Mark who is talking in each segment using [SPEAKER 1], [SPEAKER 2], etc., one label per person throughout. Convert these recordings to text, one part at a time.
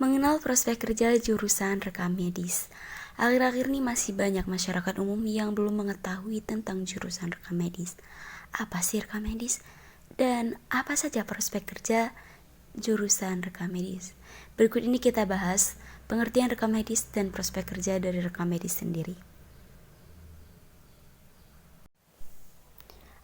[SPEAKER 1] Mengenal prospek kerja jurusan rekam medis. Akhir-akhir ini masih banyak masyarakat umum yang belum mengetahui tentang jurusan rekam medis. Apa sih rekam medis? Dan apa saja prospek kerja jurusan rekam medis? Berikut ini kita bahas pengertian rekam medis dan prospek kerja dari rekam medis sendiri.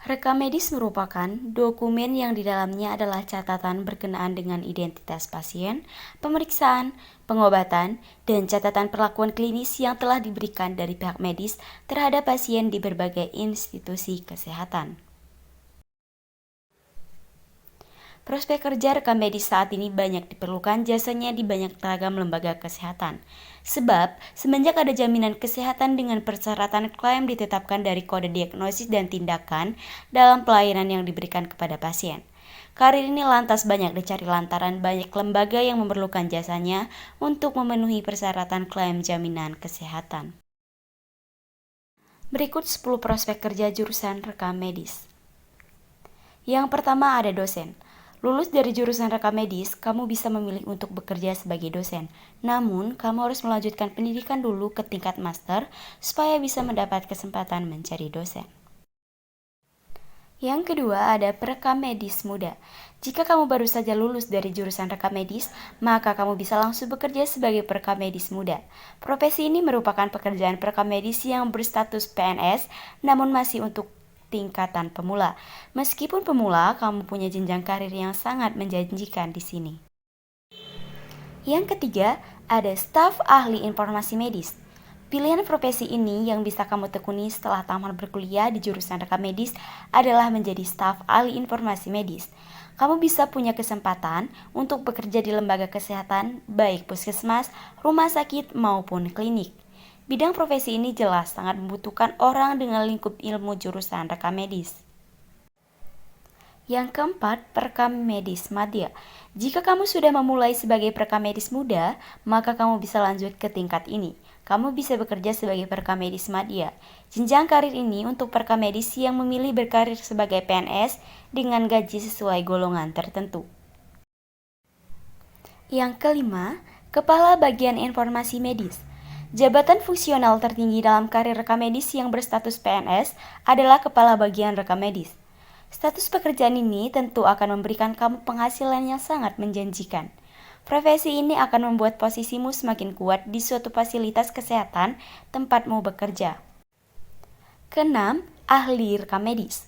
[SPEAKER 1] Rekam medis merupakan dokumen yang di dalamnya adalah catatan berkenaan dengan identitas pasien, pemeriksaan, pengobatan, dan catatan perlakuan klinis yang telah diberikan dari pihak medis terhadap pasien di berbagai institusi kesehatan. Prospek kerja rekam medis saat ini banyak diperlukan jasanya di banyak ragam lembaga kesehatan. Sebab, semenjak ada jaminan kesehatan dengan persyaratan klaim ditetapkan dari kode diagnosis dan tindakan dalam pelayanan yang diberikan kepada pasien. Karir ini lantas banyak dicari lantaran banyak lembaga yang memerlukan jasanya untuk memenuhi persyaratan klaim jaminan kesehatan. Berikut 10 prospek kerja jurusan rekam medis. Yang pertama ada dosen. Lulus dari jurusan rekam medis, kamu bisa memilih untuk bekerja sebagai dosen. Namun, kamu harus melanjutkan pendidikan dulu ke tingkat master supaya bisa mendapat kesempatan menjadi dosen. Yang kedua ada perekam medis muda. Jika kamu baru saja lulus dari jurusan rekam medis, maka kamu bisa langsung bekerja sebagai perekam medis muda. Profesi ini merupakan pekerjaan perekam medis yang berstatus PNS, namun masih untuk tingkatan pemula. Meskipun pemula, kamu punya jenjang karir yang sangat menjanjikan di sini. Yang ketiga, ada staf ahli informasi medis. Pilihan profesi ini yang bisa kamu tekuni setelah tamat berkuliah di jurusan rekam medis adalah menjadi staf ahli informasi medis. Kamu bisa punya kesempatan untuk bekerja di lembaga kesehatan, baik puskesmas, rumah sakit, maupun klinik. Bidang profesi ini jelas sangat membutuhkan orang dengan lingkup ilmu jurusan rekam medis. Yang keempat, perekam medis madya. Jika kamu sudah memulai sebagai perekam medis muda, maka kamu bisa lanjut ke tingkat ini. Kamu bisa bekerja sebagai perekam medis madya. Jenjang karir ini untuk perekam medis yang memilih berkarir sebagai PNS dengan gaji sesuai golongan tertentu. Yang kelima, kepala bagian informasi medis. Jabatan fungsional tertinggi dalam karir rekam medis yang berstatus PNS adalah kepala bagian rekam medis. Status pekerjaan ini tentu akan memberikan kamu penghasilan yang sangat menjanjikan. Profesi ini akan membuat posisimu semakin kuat di suatu fasilitas kesehatan tempatmu bekerja. Keenam, ahli rekam medis.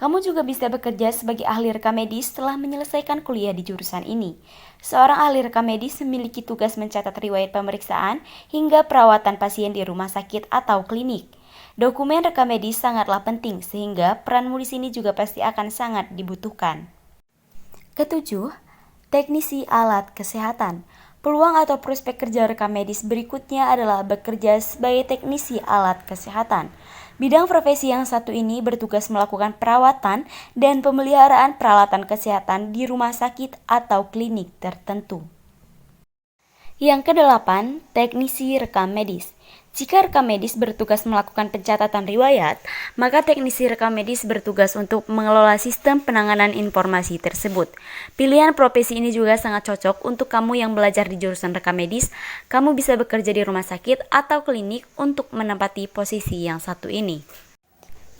[SPEAKER 1] Kamu juga bisa bekerja sebagai ahli rekam medis setelah menyelesaikan kuliah di jurusan ini. Seorang ahli rekam medis memiliki tugas mencatat riwayat pemeriksaan hingga perawatan pasien di rumah sakit atau klinik. Dokumen rekam medis sangatlah penting sehingga peranmu di sini juga pasti akan sangat dibutuhkan. Ketujuh, teknisi alat kesehatan. Peluang atau prospek kerja rekam medis berikutnya adalah bekerja sebagai teknisi alat kesehatan. Bidang profesi yang satu ini bertugas melakukan perawatan dan pemeliharaan peralatan kesehatan di rumah sakit atau klinik tertentu. Yang kedelapan, teknisi rekam medis. Jika rekam medis bertugas melakukan pencatatan riwayat, maka teknisi rekam medis bertugas untuk mengelola sistem penanganan informasi tersebut. Pilihan profesi ini juga sangat cocok untuk kamu yang belajar di jurusan rekam medis. Kamu bisa bekerja di rumah sakit atau klinik untuk menempati posisi yang satu ini.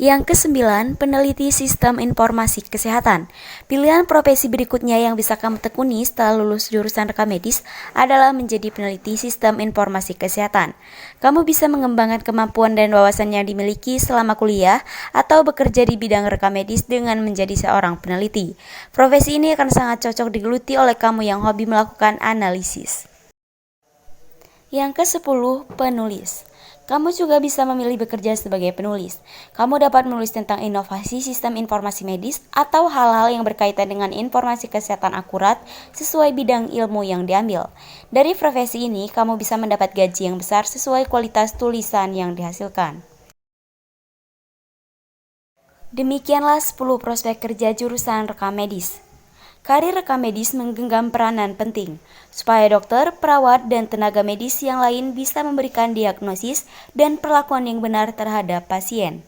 [SPEAKER 1] Yang kesembilan, peneliti sistem informasi kesehatan. Pilihan profesi berikutnya yang bisa kamu tekuni setelah lulus jurusan rekam medis adalah menjadi peneliti sistem informasi kesehatan. Kamu bisa mengembangkan kemampuan dan wawasan yang dimiliki selama kuliah atau bekerja di bidang rekam medis dengan menjadi seorang peneliti. Profesi ini akan sangat cocok digeluti oleh kamu yang hobi melakukan analisis. Yang ke-10, penulis. Kamu juga bisa memilih bekerja sebagai penulis. Kamu dapat menulis tentang inovasi sistem informasi medis atau hal-hal yang berkaitan dengan informasi kesehatan akurat sesuai bidang ilmu yang diambil. Dari profesi ini, kamu bisa mendapat gaji yang besar sesuai kualitas tulisan yang dihasilkan. Demikianlah 10 prospek kerja jurusan rekam medis. Karir rekam medis menggenggam peranan penting, supaya dokter, perawat, dan tenaga medis yang lain bisa memberikan diagnosis dan perlakuan yang benar terhadap pasien.